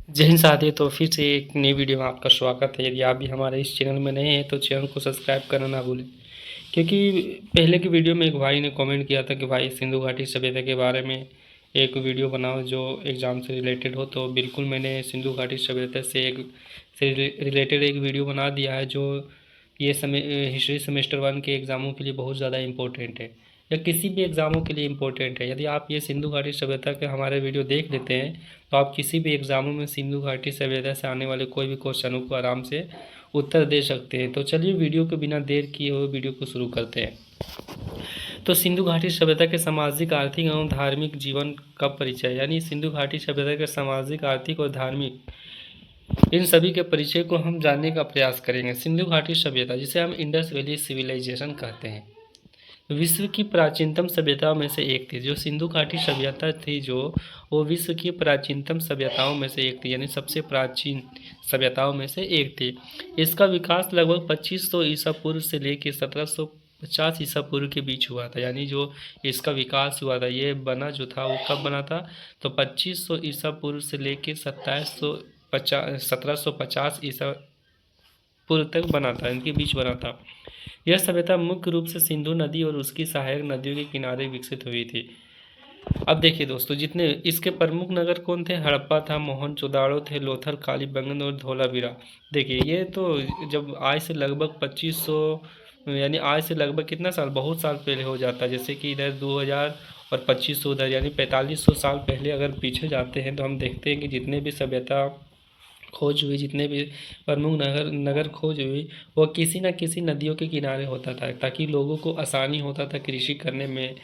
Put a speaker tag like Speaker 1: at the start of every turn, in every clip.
Speaker 1: जय हिंद साथी। तो फिर से एक नई वीडियो में आपका स्वागत है। यदि आप भी हमारे इस चैनल में नए हैं तो चैनल को सब्सक्राइब करना ना भूलें, क्योंकि पहले की वीडियो में एक भाई ने कमेंट किया था कि भाई सिंधु घाटी सभ्यता के बारे में एक वीडियो बनाओ जो एग्ज़ाम से रिलेटेड हो। तो बिल्कुल मैंने सिंधु घाटी सभ्यता से रिलेटेड एक वीडियो बना दिया है, जो ये हिस्ट्री सेमेस्टर 1 के एग्ज़ामों के लिए बहुत ज़्यादा इम्पोर्टेंट है, या किसी भी एग्ज़ामों के लिए इम्पोर्टेंट है। यदि आप ये सिंधु घाटी सभ्यता के हमारे वीडियो देख लेते हैं तो आप किसी भी एग्ज़ामों में सिंधु घाटी सभ्यता से आने वाले कोई भी क्वेश्चनों को आराम से उत्तर दे सकते हैं। तो चलिए वीडियो को बिना देर किए हुए वीडियो को शुरू करते हैं। तो सिंधु घाटी सभ्यता के सामाजिक, आर्थिक एवं धार्मिक जीवन का परिचय, यानी सिंधु घाटी सभ्यता के सामाजिक, आर्थिक और धार्मिक इन सभी के परिचय को हम जानने का प्रयास करेंगे। सिंधु घाटी सभ्यता, जिसे हम इंडस वैली सिविलाइजेशन कहते हैं, विश्व की प्राचीनतम सभ्यताओं में से एक थी। जो सिंधु घाटी सभ्यता थी वो विश्व की प्राचीनतम सभ्यताओं में से एक थी, यानी सबसे प्राचीन सभ्यताओं में से एक थी। इसका विकास लगभग 2500 ईसा पूर्व से लेकर 1750 ईसा पूर्व के बीच हुआ था। यानी जो इसका विकास हुआ था, ये बना जो था वो कब बना था, तो 2500 ईसा पूर्व से लेकर 1750 ईसा पूर्व तक बना था, इनके बीच बना था। यह सभ्यता मुख्य रूप से सिंधु नदी और उसकी सहायक नदियों के किनारे विकसित हुई थी। अब देखिए दोस्तों, जितने इसके प्रमुख नगर कौन थे, हड़प्पा था, मोहनजोदाड़ो थे, लोथल, कालीबंगन और धोलावीरा। देखिए ये तो जब आज से लगभग 2500, यानी आज से लगभग कितना साल, बहुत साल पहले हो जाता है। जैसे कि इधर 2000 और 2500 उधर, यानी 4500 साल पहले अगर पीछे जाते हैं तो हम देखते हैं कि जितने भी सभ्यता खोज हुई, जितने भी प्रमुख नगर नगर खोज हुई, वो किसी न किसी नदियों के किनारे होता था, ताकि लोगों को आसानी होता था कृषि करने में,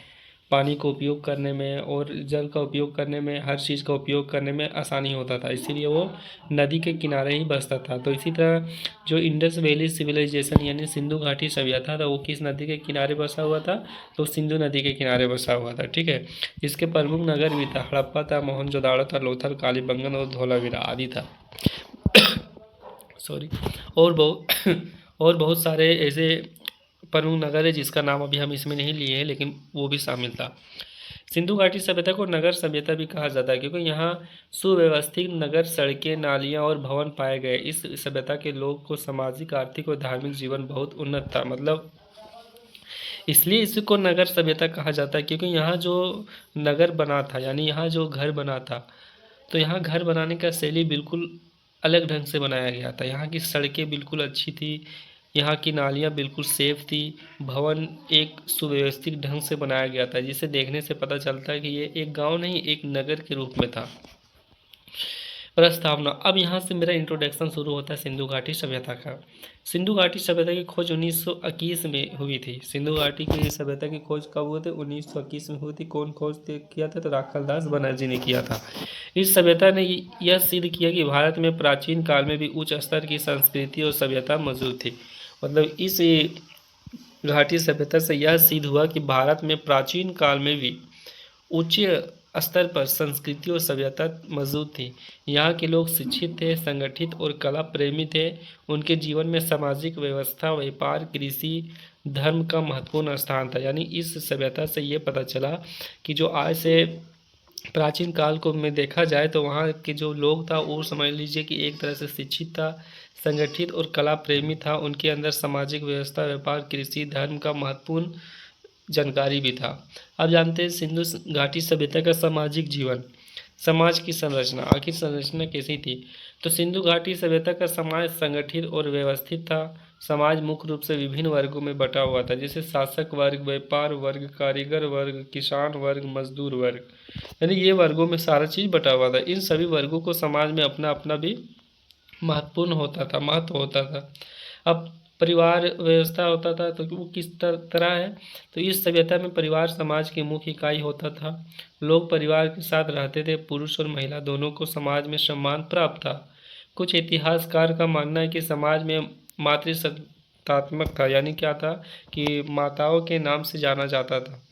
Speaker 1: पानी को उपयोग करने में और जल का उपयोग करने में, हर चीज़ का उपयोग करने में आसानी होता था। इसीलिए वो नदी के किनारे ही बसता था। तो इसी तरह जो इंडस वैली सिविलाइजेशन यानी सिंधु घाटी सभ्यता था, वो किस नदी के किनारे बसा हुआ था, तो सिंधु नदी के किनारे बसा हुआ था। ठीक है, इसके प्रमुख नगर भी था, हड़प्पा था, मोहनजोदाड़ो था, लोथल, कालीबंगन और धोलावीरा आदि था। सॉरी। और बहुत और बहुत सारे ऐसे प्रमुख नगर है जिसका नाम अभी हम इसमें नहीं लिए हैं, लेकिन वो भी शामिल था। सिंधु घाटी सभ्यता को नगर सभ्यता भी कहा जाता है, क्योंकि यहाँ सुव्यवस्थित नगर, सड़कें, नालियाँ और भवन पाए गए। इस सभ्यता के लोग को सामाजिक, आर्थिक और धार्मिक जीवन बहुत उन्नत था। मतलब इसलिए इसको नगर सभ्यता कहा जाता है, क्योंकि यहाँ जो नगर बना था, यानी यहाँ जो घर बना था, तो यहाँ घर बनाने का शैली बिल्कुल अलग ढंग से बनाया गया था। यहाँ की सड़कें बिल्कुल अच्छी थी, यहाँ की नालियाँ बिल्कुल सेफ थी, भवन एक सुव्यवस्थित ढंग से बनाया गया था, जिसे देखने से पता चलता है कि ये एक गांव नहीं, एक नगर के रूप में था। प्रस्तावना। अब यहाँ से मेरा इंट्रोडक्शन शुरू होता है सिंधु घाटी सभ्यता का। सिंधु घाटी सभ्यता की खोज 1921 में हुई थी। सिंधु घाटी की सभ्यता की खोज कब हुई थी, 1921 में हुई थी। कौन किया था, तो राखालदास बनर्जी ने किया था। इस सभ्यता ने यह सिद्ध किया कि भारत में प्राचीन काल में भी उच्च स्तर की संस्कृति और सभ्यता मौजूद थी। मतलब इस घाटी सभ्यता से यह सिद्ध हुआ कि भारत में प्राचीन काल में भी उच्च स्तर पर संस्कृति और सभ्यता मौजूद थी। यहाँ के लोग शिक्षित थे, संगठित और कला प्रेमी थे। उनके जीवन में सामाजिक व्यवस्था, व्यापार, कृषि, धर्म का महत्वपूर्ण स्थान था। यानी इस सभ्यता से ये पता चला कि जो आज से प्राचीन काल को में देखा जाए तो वहाँ के जो लोग था वो समझ लीजिए कि एक तरह से शिक्षित था, संगठित और कला प्रेमी था। उनके अंदर सामाजिक व्यवस्था, व्यापार, कृषि, धर्म का महत्वपूर्ण जानकारी भी था। अब जानते हैं सिंधु घाटी सभ्यता का सामाजिक जीवन, समाज की संरचना। आखिर संरचना कैसी थी, तो सिंधु घाटी सभ्यता का समाज संगठित और व्यवस्थित था। समाज मुख्य रूप से विभिन्न वर्गों में बटा हुआ था, जैसे शासक वर्ग, व्यापार वर्ग, कारीगर वर्ग, किसान वर्ग, मजदूर वर्ग, यानी ये वर्गों में सारा चीज़ बटा हुआ था। इन सभी वर्गों को समाज में अपना अपना भी महत्व होता था। अब परिवार व्यवस्था होता था, तो वो किस तरह है, तो इस सभ्यता में परिवार समाज की मुख्य इकाई होता था। लोग परिवार के साथ रहते थे, पुरुष और महिला दोनों को समाज में सम्मान प्राप्त था। कुछ इतिहासकार का मानना है कि समाज में मातृसत्तात्मक था, यानी क्या था कि माताओं के नाम से जाना जाता था।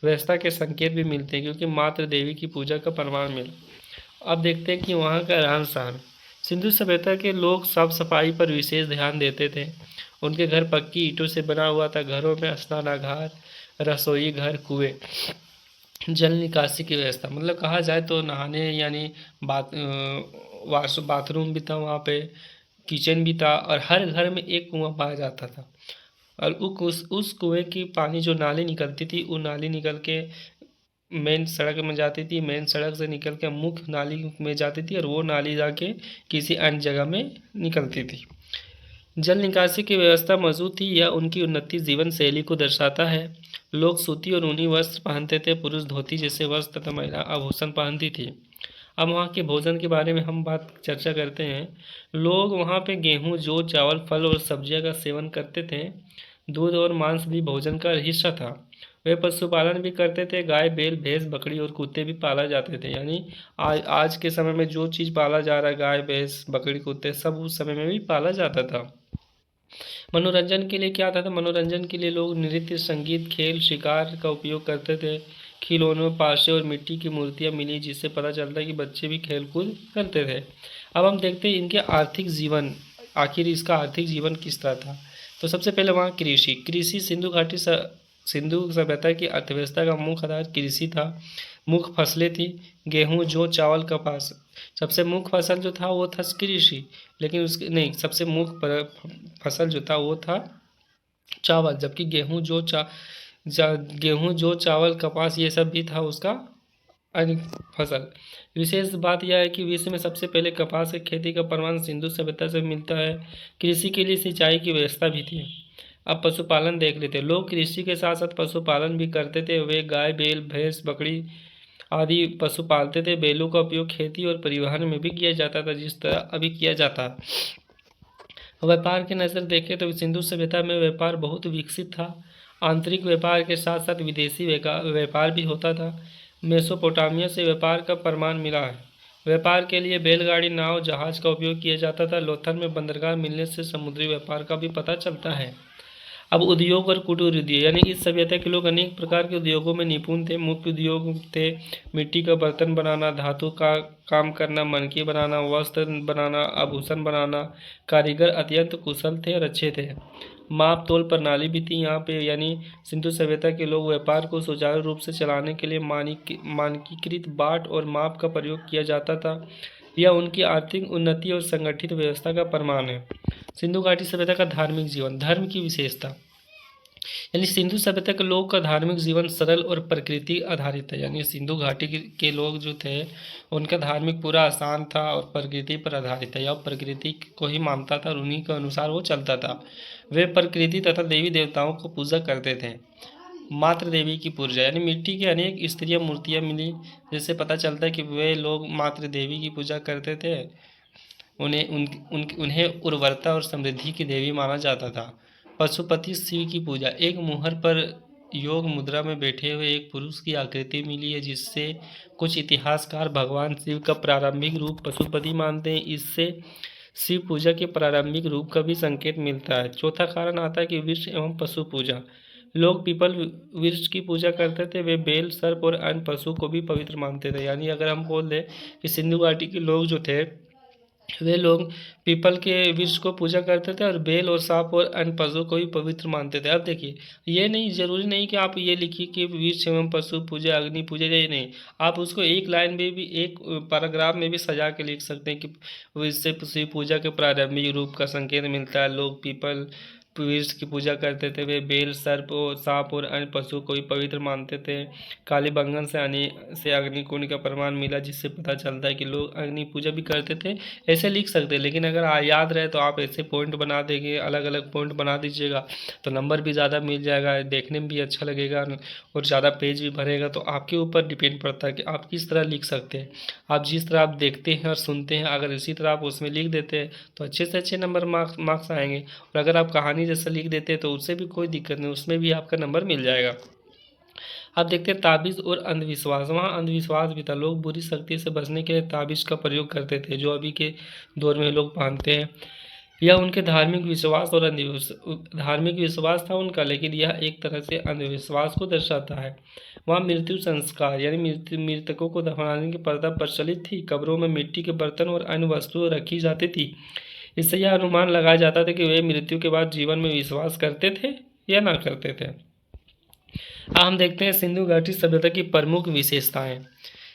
Speaker 1: व्यवस्था के संकेत भी मिलते हैं, क्योंकि मातृ देवी की पूजा का प्रमाण मिला। अब देखते हैं कि वहाँ का रहन सहन। सिंधु सभ्यता के लोग साफ सफाई पर विशेष ध्यान देते थे। उनके घर पक्की ईंटों से बना हुआ था। घरों में स्नानागार, रसोई घर, कुएं, जल निकासी की व्यवस्था, मतलब कहा जाए तो नहाने यानी बात बाथरूम भी था वहाँ पे, किचन भी था, और हर घर में एक कुआं पाया जाता था। और उस कुएं की पानी जो नाली निकलती थी, वो नाली निकल के मेन सड़क में जाती थी, मेन सड़क से निकल के मुख्य नाली में जाती थी, और वो नाली जाके किसी अन्य जगह में निकलती थी। जल निकासी की व्यवस्था मौजूद थी। यह उनकी उन्नति जीवन शैली को दर्शाता है। लोग सूती और ऊनी वस्त्र पहनते थे, पुरुष धोती जैसे वस्त्र तथा महिला आभूषण पहनती थी। अब वहाँ के भोजन के बारे में हम चर्चा करते हैं। लोग वहाँ पे गेहूँ, जौ, चावल, फल और सब्जियाँ का सेवन करते थे। दूध और मांस भी भोजन का हिस्सा था। वे पशुपालन भी करते थे। गाय, बैल, भैंस, बकरी और कुत्ते भी पाला जाते थे। यानी आज के समय में जो चीज़ पाला जा रहा है, गाय, भैंस, बकरी, कुत्ते, सब उस समय में भी पाला जाता था। मनोरंजन के लिए क्या था? तो मनोरंजन के लिए लोग नृत्य, संगीत, खेल, शिकार का उपयोग करते थे। खिलौनों, पासे और मिट्टी की मूर्तियाँ मिली, जिससे पता चलता है कि बच्चे भी खेलकूद करते थे। अब हम देखते हैं इनके आर्थिक जीवन, आखिर इसका आर्थिक जीवन किस तरह था। तो सबसे पहले वहाँ कृषि सिंधु सभ्यता की अर्थव्यवस्था का मुख्य आधार कृषि था। मुख्य फसलें थी गेहूँ, जौ, चावल, कपास। सबसे मुख्य फसल जो था वो था कृषि, लेकिन उसके नहीं, सबसे मुख्य फसल जो था वो था चावल, जबकि गेहूँ, जौ, चावल, कपास ये सब भी था उसका अन्य फसल। विशेष बात यह है कि विश्व में सबसे पहले कपास की खेती का प्रमाण सिंधु सभ्यता से मिलता है। कृषि के लिए सिंचाई की व्यवस्था भी थी। अब पशुपालन देख लेते हैं। लोग कृषि के साथ साथ पशुपालन भी करते थे। वे गाय, बैल, भैंस, बकरी आदि पशु पालते थे। बैलों का उपयोग खेती और परिवहन में भी किया जाता था, जिस तरह अभी किया जाता है। व्यापार की नज़र देखें तो सिंधु सभ्यता में व्यापार बहुत विकसित था। आंतरिक व्यापार के साथ साथ विदेशी व्यापार भी होता था। मेसोपोटामिया से व्यापार का प्रमाण मिला है। व्यापार के लिए बैलगाड़ी, नाव, जहाज का उपयोग किया जाता था। लोथल में बंदरगाह मिलने से समुद्री व्यापार का भी पता चलता है। अब उद्योग और कुटीर उद्योग, यानी इस सभ्यता के लोग अनेक प्रकार के उद्योगों में निपुण थे। मुख्य उद्योग थे मिट्टी का बर्तन बनाना, धातु का काम करना, मणकी बनाना, वस्त्र बनाना, आभूषण बनाना। कारीगर अत्यंत कुशल थे और अच्छे थे। माप तोल प्रणाली भी थी यहाँ पे, यानी सिंधु सभ्यता के लोग व्यापार को सुचारू रूप से चलाने के लिए मानकीकृत बाट और माप का प्रयोग किया जाता था। यह उनकी आर्थिक उन्नति और संगठित व्यवस्था का प्रमाण है। सिंधु घाटी सभ्यता का धार्मिक जीवन, धर्म की विशेषता, यानी सिंधु सभ्यता के लोग का धार्मिक जीवन सरल और प्रकृति आधारित है। यानी सिंधु घाटी के लोग जो थे उनका धार्मिक पूरा आसान था और प्रकृति पर आधारित है। या प्रकृति को ही मानता था और उन्हीं के अनुसार वो चलता था। वे प्रकृति तथा देवी देवताओं को पूजा करते थे। मातृ देवी की पूजा, यानी मिट्टी की अनेक स्त्रियाँ मूर्तियाँ मिली, जिससे पता चलता है कि वे लोग मातृ देवी की पूजा करते थे। उन्हें उर्वरता और समृद्धि की देवी माना जाता था। पशुपति शिव की पूजा, एक मुहर पर योग मुद्रा में बैठे हुए एक पुरुष की आकृति मिली है, जिससे कुछ इतिहासकार भगवान शिव का प्रारंभिक रूप पशुपति मानते हैं। इससे शिव पूजा के प्रारंभिक रूप का भी संकेत मिलता है। चौथा कारण आता है कि वृक्ष एवं पशु पूजा। लोग पीपल वृक्ष की पूजा करते थे। वे बैल, सर्प और अन्य पशु को भी पवित्र मानते थे। यानी अगर हम बोल दें कि सिंधु घाटी के लोग जो थे वे लोग पीपल के वृक्ष को पूजा करते थे और बैल और सांप और अन्य पशु को भी पवित्र मानते थे। अब देखिए, ये नहीं जरूरी नहीं कि आप ये लिखिए कि वृक्ष एवं पशु पूजा, अग्नि पूजा, ये नहीं, आप उसको एक लाइन में भी, एक पैराग्राफ में भी सजा के लिख सकते हैं कि इससे शिव पूजा के प्रारंभिक रूप का संकेत मिलता है। लोग पीपल वृक्ष की पूजा करते थे। वे बैल, सर्प और सांप और अन्य पशु को भी पवित्र मानते थे। कालीबंगन से अग्नि कुंड का प्रमाण मिला, जिससे पता चलता है कि लोग अग्नि पूजा भी करते थे। ऐसे लिख सकते हैं, लेकिन अगर याद रहे तो आप ऐसे पॉइंट बना देंगे, अलग अलग पॉइंट बना दीजिएगा तो नंबर भी ज़्यादा मिल जाएगा, देखने में भी अच्छा लगेगा और ज़्यादा पेज भी भरेगा। तो आपके ऊपर डिपेंड पड़ता है कि आप किस तरह लिख सकते हैं। आप जिस तरह आप देखते हैं और सुनते हैं, अगर इसी तरह आप उसमें लिख देते हैं तो अच्छे से अच्छे नंबर मार्क्स आएंगे। और अगर आप कहानी जैसा लिख देते हैं तो उससे भी कोई दिक्कत नहीं, उसमें भी आपका नंबर मिल जाएगा। अब देखते हैं ताबीज़ और अंधविश्वास। वहाँ अंधविश्वास भी था। लोग बुरी शक्ति से बचने के लिए ताबीज़ का प्रयोग करते थे, जो अभी के दौर में लोग पहनते हैं। यह उनके धार्मिक विश्वास और धार्मिक विश्वास था उनका, लेकिन यह एक तरह से अंधविश्वास को दर्शाता है। वहाँ मृत्यु संस्कार, यानी मृतकों को दफनाने की प्रथा प्रचलित थी। कब्रों में मिट्टी के बर्तन और अन्य वस्तुएं रखी जाती थी। इससे यह अनुमान लगाया जाता था कि वे मृत्यु के बाद जीवन में विश्वास करते थे या ना करते थे। अब हम देखते हैं सिंधु घाटी सभ्यता की प्रमुख विशेषताएं।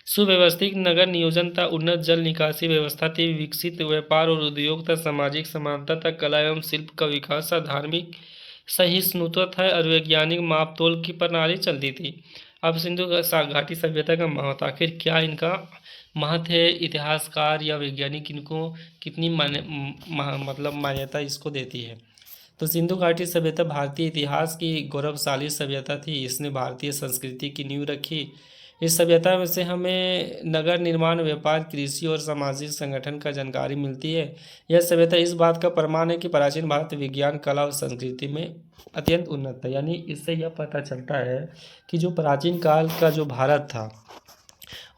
Speaker 1: सुव्यवस्थित नगर नियोजन था, उन्नत जल निकासी व्यवस्था थी, विकसित व्यापार और उद्योग था, सामाजिक समानता था, कला एवं शिल्प का विकास था, धार्मिक सहिष्णुता था और वैज्ञानिक मापतोल की प्रणाली चलती थी। अब सिंधु घाटी सभ्यता का महत्व, आखिर क्या इनका महत्व है, इतिहासकार या वैज्ञानिक इनको कितनी मतलब मान्यता इसको देती है। तो सिंधु घाटी सभ्यता भारतीय इतिहास की गौरवशाली सभ्यता थी। इसने भारतीय संस्कृति की नींव रखी। इस सभ्यता में से हमें नगर निर्माण, व्यापार, कृषि और सामाजिक संगठन का जानकारी मिलती है। यह सभ्यता इस बात का प्रमाण है कि प्राचीन भारत विज्ञान, कला और संस्कृति में अत्यंत उन्नत था। यानी इससे यह पता चलता है कि जो प्राचीन काल का जो भारत था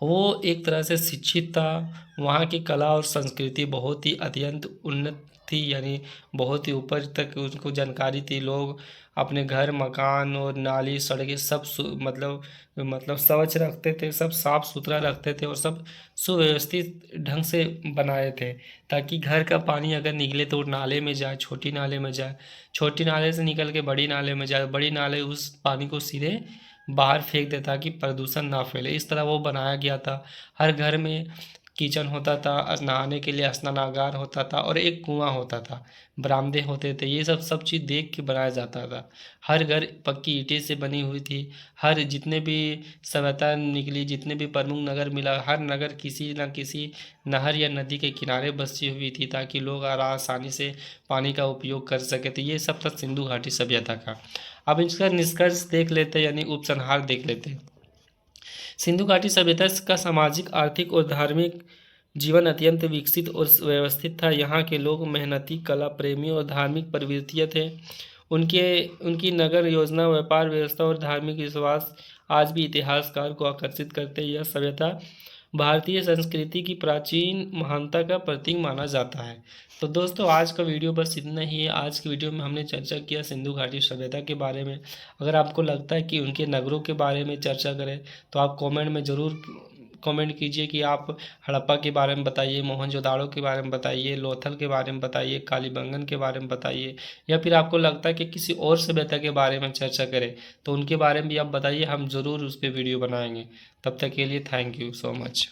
Speaker 1: वो एक तरह से शिक्षित था। वहाँ की कला और संस्कृति बहुत ही अत्यंत उन्नत थी, यानी बहुत ही ऊपर तक उनको जानकारी थी। लोग अपने घर, मकान और नाली, सड़कें सब मतलब स्वच्छ रखते थे, सब साफ सुथरा रखते थे और सब सुव्यवस्थित ढंग से बनाए थे, ताकि घर का पानी अगर निकले तो नाले में जाए, छोटी नाले में जाए, छोटी नाले से निकल के बड़ी नाले में जाए, बड़ी नाले उस पानी को सीधे बाहर फेंक दे ताकि प्रदूषण ना फैले। इस तरह वो बनाया गया था। हर घर में किचन होता था, नहाने के लिए स्नानागार होता था और एक कुआं होता था, बरामदे होते थे। ये सब चीज़ देख के बनाया जाता था। हर घर पक्की ईंटें से बनी हुई थी। हर जितने भी सभ्यता निकली, जितने भी प्रमुख नगर मिला, हर नगर किसी न किसी नहर या नदी के किनारे बसी हुई थी, ताकि लोग आसानी से पानी का उपयोग कर सके। तो ये सब था सिंधु घाटी सभ्यता का। अब इसका निष्कर्ष देख लेते हैं, यानी उपसंहार देख लेते हैं। सिंधु घाटी सभ्यता का सामाजिक, आर्थिक और धार्मिक जीवन अत्यंत विकसित और व्यवस्थित था। यहाँ के लोग मेहनती, कला प्रेमी और धार्मिक प्रवृत्तियाँ थे। उनकी नगर योजना, व्यापार व्यवस्था और धार्मिक विश्वास आज भी इतिहासकार को आकर्षित करते हैं। यह सभ्यता भारतीय संस्कृति की प्राचीन महानता का प्रतीक माना जाता है। तो दोस्तों, आज का वीडियो बस इतना ही है। आज की वीडियो में हमने चर्चा किया सिंधु घाटी सभ्यता के बारे में। अगर आपको लगता है कि उनके नगरों के बारे में चर्चा करें तो आप कमेंट में ज़रूर कमेंट कीजिए कि आप हड़प्पा के बारे में बताइए, मोहनजोदाड़ो के बारे में बताइए, लोथल के बारे में बताइए, कालीबंगन के बारे में बताइए, या फिर आपको लगता है कि किसी और सभ्यता के बारे में चर्चा करें तो उनके बारे में भी आप बताइए। हम ज़रूर उस पर वीडियो बनाएंगे। तब तक के लिए थैंक यू सो मच।